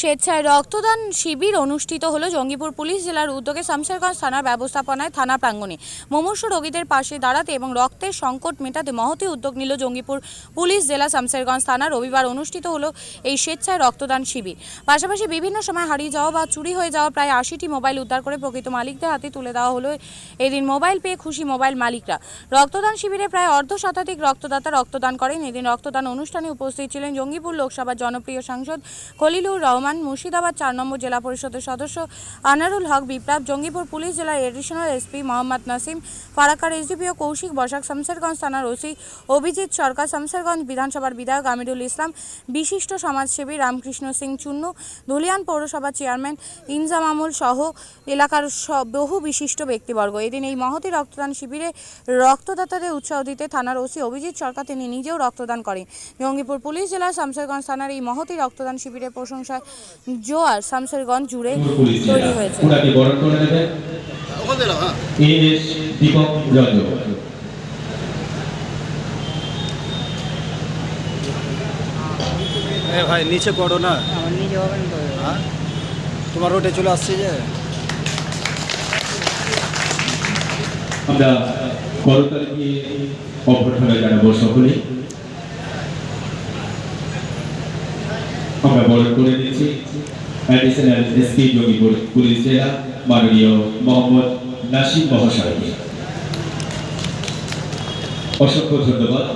স্বেচ্ছায় রক্তদান শিবির অনুষ্ঠিত হলো জঙ্গিপুর পুলিশ জেলার উদ্যোগে শামশেরগঞ্জ থানার ব্যবস্থাপনায় থানা প্রাঙ্গণে। মুমূর্ষু রোগীদের পাশে দাঁড়াতে এবং রক্তের সংকট মেটাতে মহতী উদ্যোগ নিল জঙ্গিপুর পুলিশ জেলা শামশেরগঞ্জ থানা। রবিবার অনুষ্ঠিত হলো এই স্বেচ্ছায় রক্তদান শিবির। পাশাপাশি বিভিন্ন সময় হারিয়ে যাওয়া বা চুরি হয়ে যাওয়া প্রায় 80টি মোবাইল উদ্ধার করে প্রকৃত মালিকদের হাতে তুলে দেওয়া হলো। এদিন মোবাইল পেয়ে খুশি মোবাইল মালিকরা। রক্তদান শিবিরে প্রায় অর্ধশতাধিক রক্তদাতা রক্তদান করেন। এদিন রক্তদান অনুষ্ঠানে উপস্থিত ছিলেন জঙ্গিপুর লোকসভার জনপ্রিয় সাংসদ খলিলুর রহমান, মুর্শিদাবাদ 4 নম্বর জেলা পরিষদের সদস্য আনারুল হক বিপ্লব, জঙ্গিপুর পুলিশ জেলার এডিশনাল এসপি মোহাম্মদ নাসিম, ফারাক্কার এসডিপিও কৌশিক বসাক, শামশেরগঞ্জ থানার ওসি অভিজিৎ সরকার, শামশেরগঞ্জ বিধানসভার বিধায়ক আমিরুল ইসলাম, বিশিষ্ট সমাজসেবী রামকৃষ্ণ সিং চুন্নু, ধুলিয়ান পৌরসভার চেয়ারম্যান ইনজামামুল সহ এলাকার বহু বিশিষ্ট ব্যক্তিবর্গ। এদিন এই মহতী রক্তদান শিবিরে রক্তদাতাদের উৎসাহ দিতে থানার ওসি অভিজিৎ সরকার তিনি নিজেও রক্তদান করেন। জঙ্গিপুর পুলিশ জেলার শামশেরগঞ্জ থানার এই মহতী রক্তদান শিবিরের প্রশংসায় জোয়ার শামশেরগঞ্জ জুড়ে তৈরি হয়েছে। ভাই নিচে করো না, আমার নিজে হবে না তো। হ্যাঁ তোমার রোডে চলে আসছে যে আমরা করতালি দিয়ে অভ্যর্থনা জানাবো সকলে। আমরা বরণ করে দিচ্ছি অ্যাডিশনাল এসপি জঙ্গিপুর পুলিশ জেলা মাননীয় মোহাম্মদ নাসিম মহাশয়কে। অসংখ্য ধন্যবাদ।